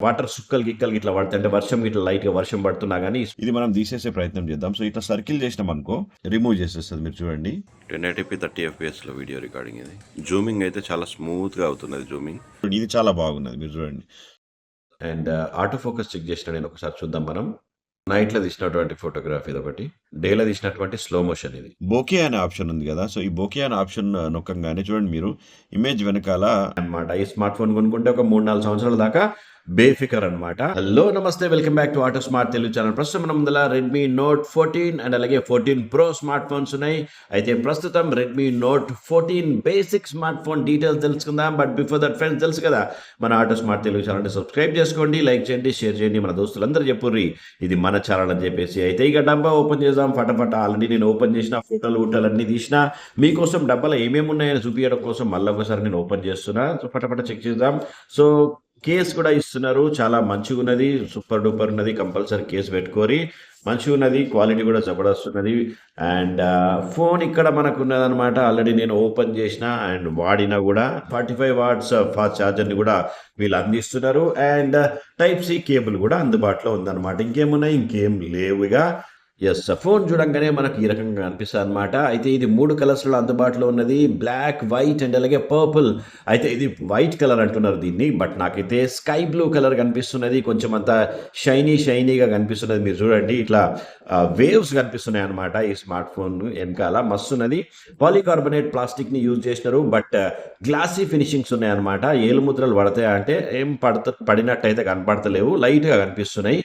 Water సుక్కలు గిక్కలు ఇట్లా పడతాయి, అంటే వర్షం ఇట్లా లైట్గా వర్షం పడుతున్నా కానీ ఇది మనం తీసేసే ప్రయత్నం చేద్దాం. సో ఇట్లా సర్కిల్ చేసినాం అనుకో రిమూవ్ చేసేస్తుంది. మీరు చూడండి 1080p 30fps లో వీడియో రికార్డింగ్. ఇది జూమింగ్ అయితే చాలా స్మూత్ గా అవుతున్నది. జూమింగ్ ఇది చాలా బాగున్నది, మీరు చూడండి. అండ్ ఆటో ఫోకస్ చెక్ చేసిన నేను ఒకసారి చూద్దాం. మనం నైట్లో తీసినటువంటి ఫోటోగ్రఫీ ఇది ఒకటి, డేలో తీసినటువంటి స్లో మోషన్. ఇది బోకే అనే ఆప్షన్ ఉంది కదా, సో ఈ బోకే అనే ఆప్షన్ నొక్కంగానే చూడండి మీరు ఇమేజ్ వెనకాల అన్నమాట. ఈ స్మార్ట్ ఫోన్ కొనుక్కుంటే ఒక 3-4 సంవత్సరాల దాకా బేఫికర్ అనమాట. హలో నమస్తే, welcome back to auto smart Telugu channel. ప్రస్తుతం మన ముందర రెడ్మీ నోట్ 14 అండ్ అలాగే 14 ప్రో స్మార్ట్ ఫోన్స్ ఉన్నాయి. అయితే ప్రస్తుతం Redmi note 14 basic smart phone details తెలుసుకుందాం. బట్ బిఫోర్ దట్ ఫ్రెండ్స్, తెలుసు కదా మన ఆటో స్మార్ట్ తెలుగు ఛానల్ని సబ్స్క్రైబ్ చేసుకోండి, లైక్ చేయండి, షేర్ చేయండి. మన దోస్తులందరూ చెప్పుర్రి ఇది మన ఛానల్ అని చెప్పేసి. అయితే ఇక డబ్బా ఓపెన్ చేద్దాం ఫటాఫట. ఆల్రెడీ నేను ఓపెన్ చేసిన ఫోటోలు అన్ని తీసిన మీకోసం డబ్బాలో ఏమేమి ఉన్నాయని చూపించడం కోసం మళ్ళీ ఒకసారి నేను ఓపెన్ చేస్తున్నా. సో ఫటాఫట చెక్ చేద్దాం. సో కేస్ కూడా ఇస్తున్నారు, చాలా మంచిగా ఉన్నది, సూపర్ డూపర్ ఉన్నది. కంపల్సరీ కేసు పెట్టుకోరి, మంచిగా ఉన్నది, క్వాలిటీ కూడా జబర్దస్తున్నది. అండ్ ఫోన్ ఇక్కడ మనకు ఉన్నదనమాట. ఆల్రెడీ నేను ఓపెన్ చేసిన అండ్ వాడినా కూడా 45 వాట్స్ ఫాస్ట్ ఛార్జర్ని కూడా వీళ్ళు అందిస్తున్నారు. అండ్ టైప్ సి కేబుల్ కూడా అందుబాటులో ఉందన్నమాట. ఇంకేమున్నాయి, ఇంకేం లేవుగా. ఎస్, ఫోన్ చూడంగానే మనకు ఈ రకంగా కనిపిస్తుంది అనమాట. అయితే ఇది 3 కలర్స్లో అందుబాటులో ఉన్నది, బ్లాక్, వైట్ అండ్ అలాగే పర్పుల్. అయితే ఇది వైట్ కలర్ అంటున్నారు దీన్ని, బట్ నాకైతే స్కై బ్లూ కలర్ కనిపిస్తున్నది. కొంచెం అంత షైనీగా కనిపిస్తున్నది. మీరు చూడండి ఇట్లా వేవ్స్ కనిపిస్తున్నాయి అనమాట ఈ స్మార్ట్ ఫోన్ వెనకాల. మస్తున్నది. పాలికార్బోనేట్ ప్లాస్టిక్ని యూజ్ చేసినారు, బట్ గ్లాసీ ఫినిషింగ్స్ ఉన్నాయన్నమాట. ఏలు ముద్రలు పడతాయా అంటే ఏం పడినట్టయితే కనపడతలేవు, లైట్గా కనిపిస్తున్నాయి.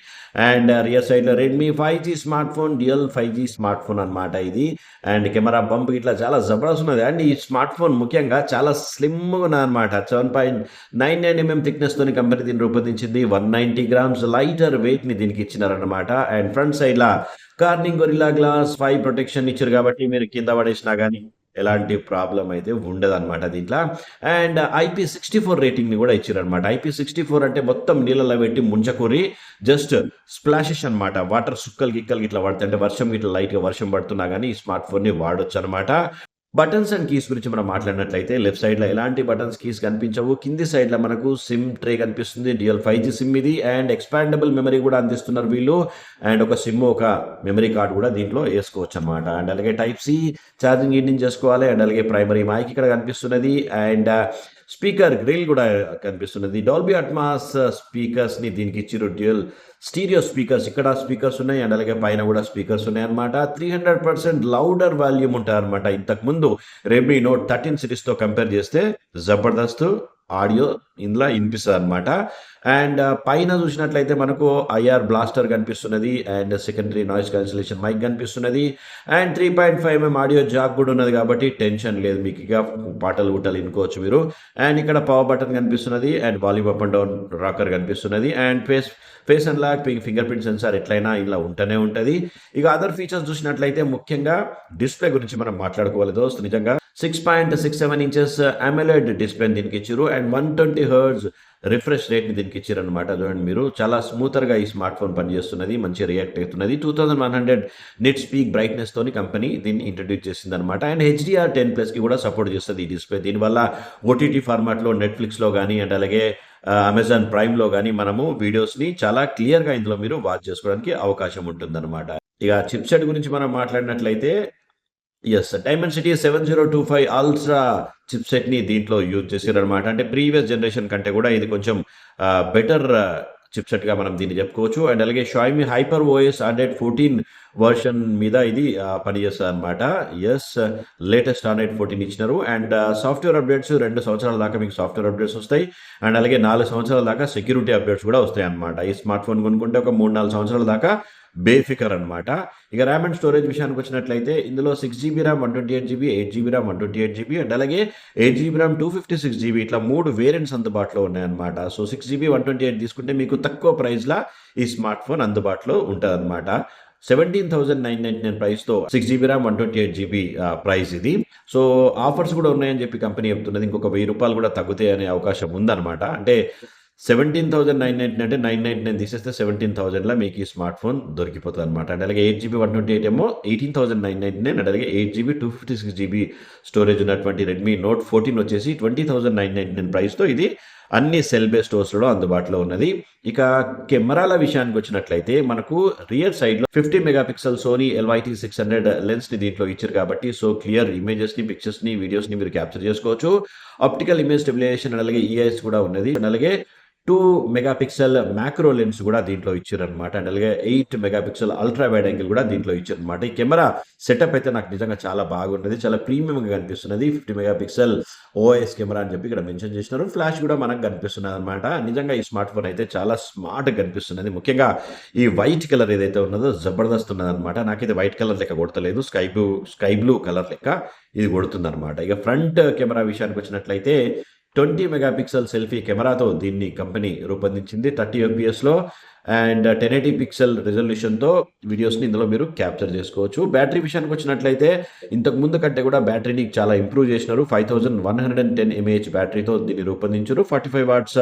అండ్ రియర్ సైడ్లో Redmi 5G smart phone, dual 5G smart phone అనమాట ఇది. అండ్ కెమెరా బంప్ ఇట్లా చాలా జబర్దస్త్ ఉన్నది. అండ్ ఈ స్మార్ట్ ఫోన్ ముఖ్యంగా చాలా స్లిమ్గా ఉన్నది అనమాట. 7.99mm థిక్నెస్తోని కంపెనీ దీన్ని రూపొందించింది. 190 grams లైటర్ వెయిట్ని దీనికి ఇచ్చినారనమాట. అండ్ ఫ్రంట్ సైడ్లో కార్నింగ్ గొరిల్లా గ్లాస్ 5 ప్రొటెక్షన్ ఇచ్చారు కాబట్టి మీరు కింద పడేసినా కానీ ఎలాంటి ప్రాబ్లం అయితే ఉండదు అనమాట దీంట్లో. అండ్ IP64 రేటింగ్ని కూడా ఇచ్చారనమాట. IP64 అంటే మొత్తం నీళ్ళలో పెట్టి ముంచకూరి జస్ట్ స్ప్లాషెస్ అనమాట. వాటర్ సుక్కలు గిక్కలు ఇట్లా పడతాయి, అంటే వర్షం ఇట్లా లైట్గా వర్షం పడుతున్నా కానీ ఈ స్మార్ట్ ఫోన్ని వాడొచ్చు అనమాట. బటన్స్ అండ్ కీస్ గురించి మనం మాట్లాడినట్లయితే లెఫ్ట్ సైడ్లో ఎలాంటి బటన్స్ కీస్ కనిపించవు. కింది సైడ్లో మనకు సిమ్ ట్రే కనిపిస్తుంది. డ్యూయల్ 5G సిమ్ ఇది. అండ్ ఎక్స్పాండబుల్ మెమరీ కూడా అందిస్తున్నారు వీళ్ళు. అండ్ ఒక సిమ్, ఒక మెమరీ కార్డ్ కూడా దీంట్లో వేసుకోవచ్చు అనమాట. అండ్ అలాగే టైప్ సి ఛార్జింగ్ ఇండిన్ చేసుకోవాలి. అండ్ అలాగే ప్రైమరీ మైక్ ఇక్కడ కనిపిస్తున్నది. అండ్ స్పీకర్ గ్రిల్ కూడా కనిపిస్తున్నది. డాల్బీ అట్మాస్ స్పీకర్స్ని దీనికి ఇచ్చిరు. డ్యూయల్ స్టీరియో స్పీకర్స్, ఇక్కడ స్పీకర్స్ ఉన్నాయి. అండ్ అలాగే పైన కూడా స్పీకర్స్ ఉన్నాయి అనమాట. 300% లౌడర్ వాల్యూమ్ ఉంటాయి అనమాట. ఇంతకుముందు రెడ్మీ నోట్ 13 సిరీస్తో కంపేర్ చేస్తే జబర్దస్త్ ఆడియో ఇందులో వినిపిస్తుంది అనమాట. అండ్ పైన చూసినట్లయితే మనకు IR బ్లాస్టర్ కనిపిస్తున్నది. And secondary noise cancellation mic కనిపిస్తున్నది. అండ్ 3.5mm ఆడియో జాక్ కూడా ఉన్నది కాబట్టి టెన్షన్ లేదు, మీకు ఇక పాటలు వినుకోవచ్చు మీరు. అండ్ ఇక్కడ పవర్ బటన్ కనిపిస్తున్నది. And volume up and down rocker కనిపిస్తున్నది. And face and lock finger print sensor ఎట్లయినా ఇలా ఉంటూనే ఉంటుంది. ఇక అదర్ ఫీచర్స్ చూసినట్లయితే ముఖ్యంగా డిస్ప్లే గురించి మనం మాట్లాడుకోవాలి దోస్త్. నిజంగా 6.67 ఇంచెస్ AMOLED డిస్ప్లే దీనికి ఇచ్చారు. అండ్ 120 Hz రిఫ్రెష్ రేట్ని దీనికి ఇచ్చారు అనమాట. చూడండి మీరు, చాలా స్మూతర్గా ఈ స్మార్ట్ ఫోన్ పనిచేస్తున్నది, మంచిగా రియాక్ట్ అవుతున్నది. 2100 నిట్ స్పీక్ బ్రైట్నెస్ తోని కంపెనీ దీన్ని ఇంట్రడ్యూస్ చేసింది అనమాట. అండ్ HDR10+కి కూడా సపోర్ట్ చేస్తుంది ఈ డిస్ప్లే. దీనివల్ల OTT ఫార్మాట్లో నెట్ఫ్లిక్స్లో కానీ అండ్ అలాగే అమెజాన్ ప్రైమ్లో కానీ మనము వీడియోస్ని చాలా క్లియర్గా ఇందులో మీరు వాచ్ చేసుకోవడానికి అవకాశం ఉంటుందన్నమాట. ఇక చిప్సెట్ గురించి మనం మాట్లాడినట్లయితే ఎస్, డైమెన్సిటీ 7025 అల్ట్రా చిప్సెట్ని దీంట్లో యూజ్ చేశారు అనమాట. అంటే ప్రీవియస్ జనరేషన్ కంటే కూడా ఇది కొంచెం బెటర్ చిప్సెట్గా మనం దీన్ని చెప్పుకోవచ్చు. అండ్ అలాగే షాయిమీ హైపర్ OS ఆండ్రాయిడ్ 14 వర్షన్ మీద ఇది పనిచేస్తుంది అనమాట. ఎస్, లేటెస్ట్ ఆండ్రాయిడ్ 14 ఇచ్చినారు. అండ్ సాఫ్ట్వేర్ అప్డేట్స్ 2 సంవత్సరాల దాకా మీకు సాఫ్ట్వేర్ అప్డేట్స్ వస్తాయి. అండ్ అలాగే 4 సంవత్సరాల దాకా సెక్యూరిటీ అప్డేట్స్ కూడా వస్తాయి అనమాట. ఈ స్మార్ట్ ఫోన్ కొనుక్కుంటే ఒక 3-4 సంవత్సరాల దాకా బేఫికర్ అనమాట. ఇక ర్యామ్ అండ్ స్టోరేజ్ విషయానికి వచ్చినట్లయితే ఇందులో 6GB RAM 128GB, 8GB RAM 128GB and అలాగే 8GB ర్యామ్ 256GB ఇట్లా 3 వేరియంట్స్ అందుబాటులో ఉన్నాయన్నమాట. సో 6GB 128 తీసుకుంటే మీకు తక్కువ ప్రైస్లో ఈ స్మార్ట్ ఫోన్ అందుబాటులో ఉంటుంది అనమాట. 17,999 ప్రైస్తో 6GB ర్యామ్ 128GB ప్రైస్ ఇది. సో ఆఫర్స్ కూడా ఉన్నాయని చెప్పి కంపెనీ చెప్తున్నది. ఇంకొక ₹1000 కూడా తగ్గుతాయి అనే అవకాశం ఉందన్నమాట. అంటే 17,999 అంటే 999 తీసేస్తే 17,000లా మీకు ఈ స్మార్ట్ ఫోన్ దొరికిపోతుంది అనమాట. అండ్ అలాగే 8GB 128 ఏమో 18,999 అండ్ అలాగే 8GB 256GB స్టోరేజ్ ఉన్నటువంటి రెడ్మీ నోట్ 14 వచ్చేసి 20,999 ప్రైస్తో ఇది అన్ని సెల్ బేస్ స్టోర్స్‌లో అందుబాటులో ఉన్నది. ఇక కెమెరాల విషయానికి వచ్చినట్లయితే మనకు రియర్ సైడ్‌లో 50 మెగా పిక్సెల్ సోనీ ఎల్‌వైటీ 600 లెన్స్‌ని దీంట్లో ఇచ్చారు కాబట్టి సో క్లియర్ ఇమేజెస్‌ని, పిక్చర్స్‌ని, వీడియోస్‌ని మీరు క్యాప్చర్ చేసుకోవచ్చు. ఆప్టికల్ ఇమేజ్ స్టెబిలైజేషన్ అండ్ అలాగే ఈఐఎస్ కూడా ఉన్నది. అండ్ అలాగే 2 మెగా పిక్సెల్ మ్యాక్రో లెన్స్ కూడా దీంట్లో ఇచ్చారనమాట. అండ్ అలాగే 8 mega pixel ultra wide angle కూడా దీంట్లో ఇచ్చారనమాట. ఈ కెమెరా సెటప్ అయితే నాకు నిజంగా చాలా బాగున్నది. చాలా ప్రీమియంగా కనిపిస్తున్నది. 50 మెగా పిక్సెల్ ఓఎస్ కెమెరా అని చెప్పి ఇక్కడ మెన్షన్ చేసినారు. ఫ్లాష్ కూడా మనకు కనిపిస్తున్నదనమాట. నిజంగా ఈ స్మార్ట్ ఫోన్ అయితే చాలా స్మార్ట్‌గా కనిపిస్తున్నది. ముఖ్యంగా ఈ వైట్ కలర్ ఏదైతే ఉన్నదో జబర్దస్త్ ఉన్నదనమాట. నాకైతే వైట్ కలర్ లెక్క కొడతలేదు. స్కై బ్లూ కలర్ లెక్క ఇది కొడుతుందనమాట. ఇక ఫ్రంట్ కెమెరా విషయానికి వచ్చినట్లయితే 20 మెగా పిక్సెల్ సెల్ఫీ కెమెరాతో దీన్ని కంపెనీ రూపొందించింది. 30 ఎఫ్‌పిఎస్‌లో అండ్ 1080 పిక్సెల్ రిజల్యూషన్‌తో వీడియోస్‌ని ఇందులో మీరు క్యాప్చర్ చేసుకోవచ్చు. బ్యాటరీ విషయానికి వచ్చినట్లయితే ఇంతకు ముందు కంటే కూడా బ్యాటరీని చాలా ఇంప్రూవ్ చేసినారు. 5110 ఎంఏహెచ్ బ్యాటరీతో దీన్ని రూపొందించారు. 45 వాట్స్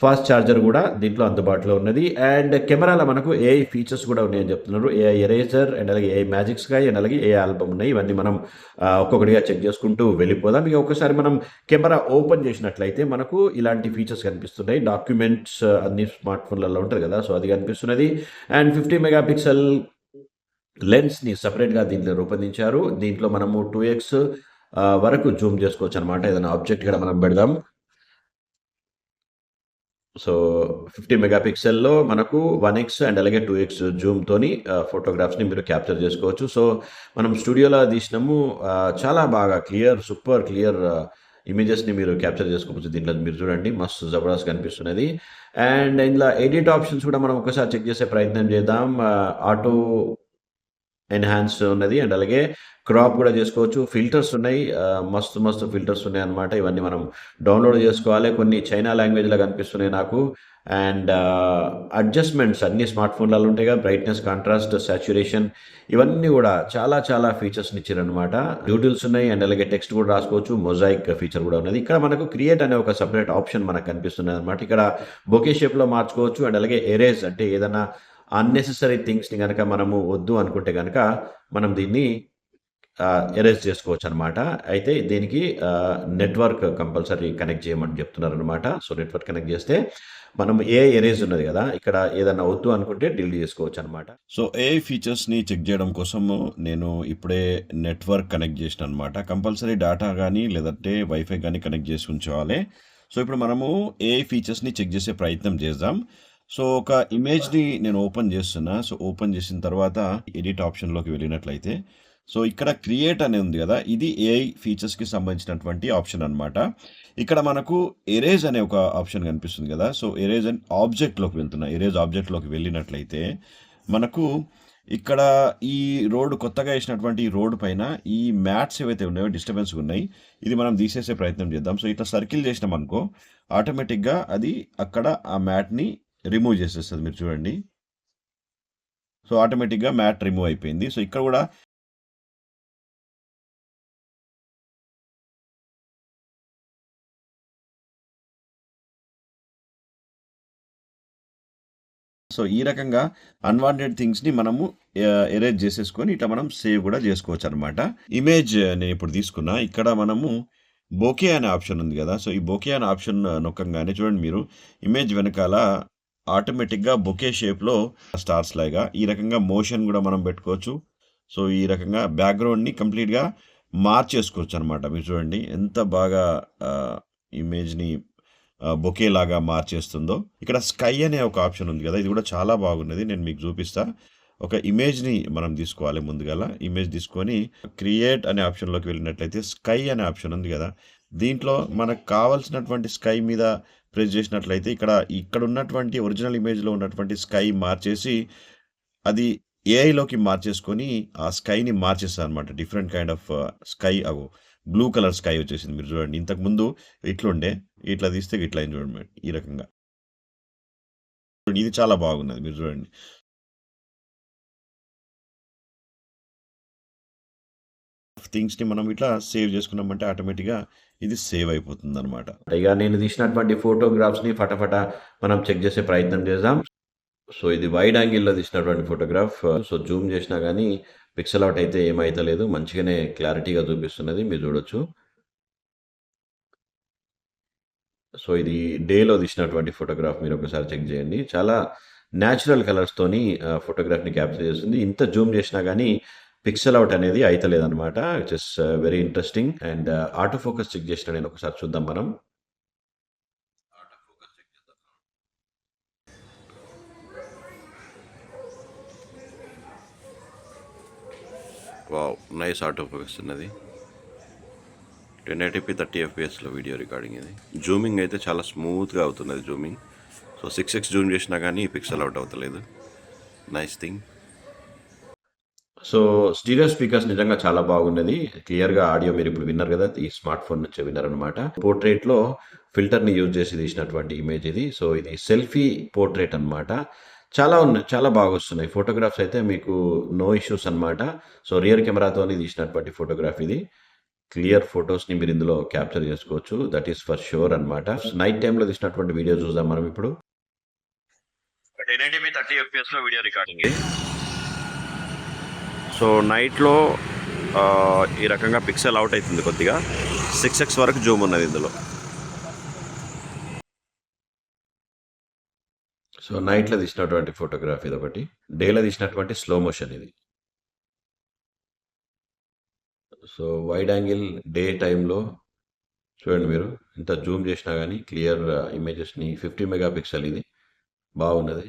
ఫాస్ట్ ఛార్జర్ కూడా దీంట్లో అందుబాటులో ఉన్నది. అండ్ కెమెరాలో మనకు ఏఐ ఫీచర్స్ కూడా ఉన్నాయని చెప్తున్నారు. ఏఐ ఎరేజర్ అండ్ అలాగే ఏఐ మ్యాజిక్ స్కై అండ్ అలాగే ఏఐ ఆల్బమ్ ఉన్నాయి. ఇవన్నీ మనం ఒక్కొక్కటిగా చెక్ చేసుకుంటూ వెళ్ళిపోదాం. ఇక ఒక్కసారి మనం కెమెరా ఓపెన్ చేసినట్లయితే మనకు ఇలాంటి ఫీచర్స్ కనిపిస్తున్నాయి. డాక్యుమెంట్స్ అన్ని స్మార్ట్ ఫోన్లలో ఉంటుంది కదా! సో, అది కనిపిస్తున్నది. అండ్ 50 మెగా పిక్సెల్ లెన్స్‌ని సెపరేట్‌గా దీంట్లో రూపొందించారు. దీంట్లో మనము 2x వరకు జూమ్ చేసుకోవచ్చనమాట. ఏదైనా ఆబ్జెక్ట్ ఇక్కడ మనం పెడదాం. సో, 50 మెగా పిక్సెల్‌లో మనకు 1x అండ్ అలాగే 2x జూమ్‌తోని ఫోటోగ్రాఫ్స్‌ని మీరు క్యాప్చర్ చేసుకోవచ్చు. సో, మనం స్టూడియోలో తీసినాము. చాలా బాగా సూపర్ క్లియర్ ఇమేజెస్‌ని మీరు క్యాప్చర్ చేసుకోవచ్చు. దీంట్లో మీరు చూడండి మస్తు జబర్దస్త్ కనిపిస్తున్నది. అండ్ ఇందులో ఎడిట్ ఆప్షన్స్ కూడా మనం ఒకసారి చెక్ చేసే ప్రయత్నం చేద్దాం. ఆటో ఎన్హాన్స్ ఉన్నది. అండ్ అలాగే క్రాప్ కూడా చేసుకోవచ్చు. ఫిల్టర్స్ ఉన్నాయి. మస్తు ఫిల్టర్స్ ఉన్నాయన్నమాట. ఇవన్నీ మనం డౌన్లోడ్ చేసుకోవాలి. కొన్ని చైనా లాంగ్వేజ్‌లో కనిపిస్తున్నాయి నాకు. అండ్ అడ్జస్ట్‌మెంట్స్ అన్ని స్మార్ట్ ఫోన్‌లలో ఉంటాయిగా. బ్రైట్‌నెస్, కాంట్రాస్ట్, సాచురేషన్ ఇవన్నీ కూడా చాలా ఫీచర్స్‌ని ఇచ్చారన్నమాట. డూడిల్స్ ఉన్నాయి. అండ్ అలాగే టెక్స్ట్ కూడా రాసుకోవచ్చు. మొజాయిక్ ఫీచర్ కూడా ఉన్నది. ఇక్కడ మనకు క్రియేట్ అనే ఒక సెపరేట్ ఆప్షన్ మనకు కనిపిస్తున్నదన్నమాట. ఇక్కడ బొకే షేప్‌లో మార్చుకోవచ్చు. అండ్ అలాగే ఎరేజ్ అంటే ఏదైనా అన్నెసెసరీ థింగ్స్‌ని గనక మనము వద్దు అనుకుంటే గనక మనం దీన్ని ఎరేజ్ చేసుకోవచ్చనమాట. అయితే దీనికి నెట్వర్క్ కంపల్సరీ కనెక్ట్ చేయమని చెప్తున్నారనమాట. సో, నెట్వర్క్ కనెక్ట్ చేస్తే మనం ఏఐ ఎరేజ్ ఉన్నది గదా! ఇక్కడ ఏదన్నా వద్దు అనుకుంటే డిలీట్ చేసుకోవచ్చనమాట. సో, ఏఐ ఫీచర్స్‌ని చెక్ చేయడం కోసము నేను ఇప్పుడే నెట్వర్క్ కనెక్ట్ చేసినాననమాట. కంపల్సరీ డేటా గానీ, లేదంటే వైఫై గానీ కనెక్ట్ చేసి ఉంచుకోవాలి. సో, ఇప్పుడు మనము ఏఐ ఫీచర్స్‌ని చెక్ చేసే ప్రయత్నం చేద్దాం. సో, ఒక ఇమేజ్‌ని నేను ఓపెన్ చేస్తున్నా. సో, ఓపెన్ చేసిన తర్వాత ఎడిట్ ఆప్షన్‌లోకి వెళ్ళినట్లయితే సో, ఇక్కడ క్రియేట్ అని ఉంది గదా! ఇది ఏఐ ఫీచర్స్‌కి సంబంధించినటువంటి ఆప్షన్ అనమాట. ఇక్కడ మనకు ఎరేజ్ అనే ఒక ఆప్షన్ కనిపిస్తుంది గదా! సో, ఎరేజ్ అండ్ ఆబ్జెక్ట్‌లోకి వెళ్తున్నా. ఎరేజ్ ఆబ్జెక్ట్‌లోకి వెళ్ళినట్లయితే మనకు ఇక్కడ ఈ కొత్తగా ఏసినటువంటి ఈ రోడ్ పైన ఈ మ్యాట్స్ ఏవైతే ఉన్నాయో డిస్టర్బెన్స్‌గా ఉన్నాయి. ఇది మనం తీసేసే ప్రయత్నం చేద్దాం. సో, ఇట్లా సర్కిల్ చేసినామనుకో ఆటోమేటిక్‌గా అది అక్కడ ఆ మ్యాట్‌ని రిమూవ్ చేసేస్తది. మీరు చూడండి. సో, ఆటోమేటిక్‌గా మ్యాట్ రిమూవ్ అయిపోయింది. సో, ఇక్కడ కూడా సో, ఈ రకంగా అన్‌వాంటెడ్ థింగ్స్‌ని మనము ఎరేజ్ చేసేసుకొని ఇట్లా మనం సేవ్ కూడా చేసుకోవచ్చనమాట. ఇమేజ్ నేనిప్పుడు తీసుకున్నా. ఇక్కడ మనము బొకే అనే ఆప్షన్ ఉంది గదా! సో, ఈ బొకే అనే ఆప్షన్ నొక్కంగానే చూడండి మీరు ఇమేజ్ వెనకాల ఆటోమేటిక్‌గా బొకే షేప్‌లో స్టార్స్ లాగా ఈ రకంగా మోషన్ గూడా మనం పెట్టుకోవచ్చు. సో, ఈ రకంగా బ్యాక్‌గ్రౌండ్‌ని కంప్లీట్‌గా మార్చేసుకోవచ్చనమాట. మీరు చూడండి ఎంత బాగా ఇమేజ్‌ని బొకే లాగా మార్చేస్తుందో. ఇక్కడ స్కై అనే ఒక ఆప్షన్ ఉంది గదా! ఇది కూడా చాలా బాగున్నది. నేను మీకు చూపిస్తా. ఒక ఇమేజ్‌ని మనం తీసుకోవాలి ముందుగాల. ఇమేజ్ తీసుకొని క్రియేట్ అనే ఆప్షన్‌లోకి వెళ్ళినట్లయితే స్కై అనే ఆప్షన్ ఉంది గదా! దీంట్లో మనకు కావాల్సినటువంటి స్కై మీద ప్రెస్ చేసినట్లయితే ఇక్కడ ఉన్నటువంటి ఒరిజినల్ ఇమేజ్‌లో ఉన్నటువంటి స్కై మార్చేసి అది ఏఐలోకి మార్చేసుకొని ఆ స్కైని మార్చేస్తదనమాట. Different kind of sky blue colour sky వచ్చేసింది. మీరు చూడండి. ఇంతకుముందు ఇట్లుండే. ఇట్లా తీస్తే ఇట్లా అయింది చూడండి మేడం. ఈ రకంగా. ఇది చాలా బాగున్నది. మీరు చూడండి. థింగ్స్‌ని మనం ఇట్లా సేవ్ చేసుకున్నామంటే ఆటోమేటిక్‌గా ఇది సేవ్ అయిపోతుందనమాట. ఇక నేను తీసినటువంటి ఫోటోగ్రాఫ్స్‌ని ఫటాఫట మనం చెక్ చేసే ప్రయత్నం చేద్దాం. సో, ఇది వైడ్ యాంగిల్‌లో తీసినటువంటి ఫోటోగ్రాఫ్. సో, జూమ్ చేసినా గానీ పిక్సెల్ అవుట్ అయితే ఏమైతలేదు. మంచిగానే క్లారిటీగా చూపిస్తున్నది. మీరు చూడొచ్చు. సో ఇది డేలో తీసినటువంటి ఫోటోగ్రాఫ్ మీరు ఒకసారి చెక్ చేయండి. చాలా న్యాచురల్ కలర్స్‌తోని ఫోటోగ్రాఫ్‌ని క్యాప్చర్ చేస్తుంది. ఇంత జూమ్ చేసినా గానీ పిక్సెల్ అవుట్ అనేది అయితలేదనమాట. Which is very interesting. And auto focus check చేసినా నేను ఒకసారి చూద్దాం మనం. వావ్! నైస్ ఆటో ఫోకస్ ఉన్నది. 1080p 30 fpsలో వీడియో రికార్డింగ్ ఇది. జూమింగ్ అయితే చాలా స్మూత్‌గా అవుతున్నది జూమింగ్. సో 6x జూమ్ చేసినా కానీ పిక్సెల్ అవుట్ అవుతలేదు. Nice thing. So stereo speakers నిజంగా చాలా బాగున్నది. క్లియర్‌గా ఆడియో మీరు ఇప్పుడు విన్నారు కదా! ఈ స్మార్ట్ ఫోన్ నుంచే విన్నారనమాట. పోర్ట్రేట్‌లో ఫిల్టర్‌ని యూజ్ చేసి తీసినటువంటి ఇమేజ్ ఇది. సో ఇది సెల్ఫీ పోర్ట్రేట్ అనమాట. చాలా ఉన్నాయి. చాలా బాగొస్తున్నాయి. ఫోటోగ్రాఫ్స్ అయితే మీకు నో ఇష్యూస్ అనమాట. సో రియర్ కెమెరాతోని తీసినటువంటి ఫోటోగ్రాఫ్ ఇది. క్లియర్ ఫోటోస్‌ని మీరు ఇందులో క్యాప్చర్ చేసుకోవచ్చు. దట్ ఈస్ ఫర్ ష్యూర్ అనమాట. నైట్ టైమ్‌లో తీసినటువంటి వీడియో చూద్దాం మనం ఇప్పుడు. 1080p 30 fpsలో వీడియో రికార్డింగ్ ఇది. సో నైట్‌లో ఈ రకంగా పిక్సెల్ అవుట్ అవుతుంది కొద్దిగా. 6x వరకు జూమ్ ఉన్నది ఇందులో. సో నైట్‌లో తీసినటువంటి ఫోటోగ్రాఫ్ ఇదొకటి. డేలో తీసినటువంటి స్లో మోషన్ ఇది. సో వైడ్ యాంగిల్ డే టైమ్‌లో చూడండి మీరు. ఇంత జూమ్ చేసినా గానీ క్లియర్ ఇమేజెస్‌ని 50 మెగా పిక్సెల్ ఇది. బాగున్నది.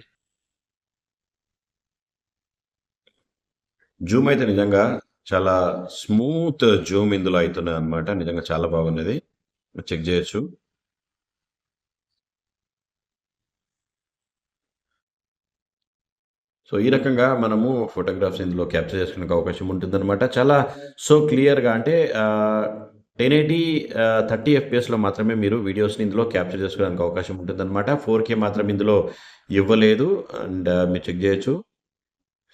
జూమ్ అయితే నిజంగా చాలా స్మూత్ జూమ్ ఇందులో అయితున్నదనమాట. నిజంగా చాలా బాగున్నది. చెక్ చేయొచ్చు. సో ఈ రకంగా మనము ఫోటోగ్రాఫ్స్ ఇందులో క్యాప్చర్ చేసుకునే అవకాశం ఉంటుందనమాట. చాలా క్లియర్‌గా అంటే 1080 30 ఎఫ్‌పిఎస్‌లో మాత్రమే మీరు వీడియోస్‌ని ఇందులో క్యాప్చర్ చేసుకోవడానికి అవకాశం ఉంటుందనమాట. 4K మాత్రం ఇందులో ఇవ్వలేదు. అండ్ మీరు చెక్ చేయొచ్చు.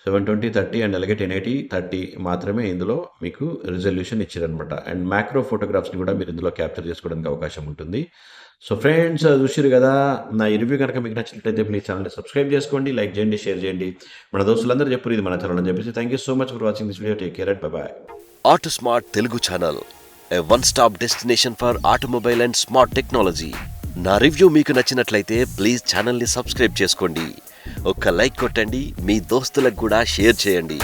720, 30 అండ్ అలాగే 1080, 30 మాత్రమే ఇందులో మీకు రిజల్యూషన్ ఇచ్చారనమాట. అండ్ మ్యాక్రో ఫోటోగ్రాఫ్స్‌ని కూడా మీరు ఇందులో క్యాప్చర్ చేసుకోవడానికి అవకాశం ఉంటుంది. సో ఫ్రెండ్స్ చూసిర్రు కదా! నా ఈ రివ్యూ కనుక మీకు నచ్చినట్లయితే ప్లీజ్ ఛానల్‌ని సబ్స్క్రైబ్ చేసుకోండి, లైక్ చేయండి, షేర్ చేయండి. మన దోస్తులందరూ చెప్పుర్రు ఇది మన ఛానల్ అని చెప్పేసి. Thank you so much for watching this video. Take care and bye bye. Autosmart Telugu channel, a one stop destination for automobile and smart technology. నా రివ్యూ మీకు నచ్చినట్లయితే ప్లీజ్ ఛానల్ని సబ్స్క్రైబ్ చేసుకోండి, ఒక్క లైక్ కొట్టండి, మీ దోస్తులకు కూడా షేర్ చేయండి.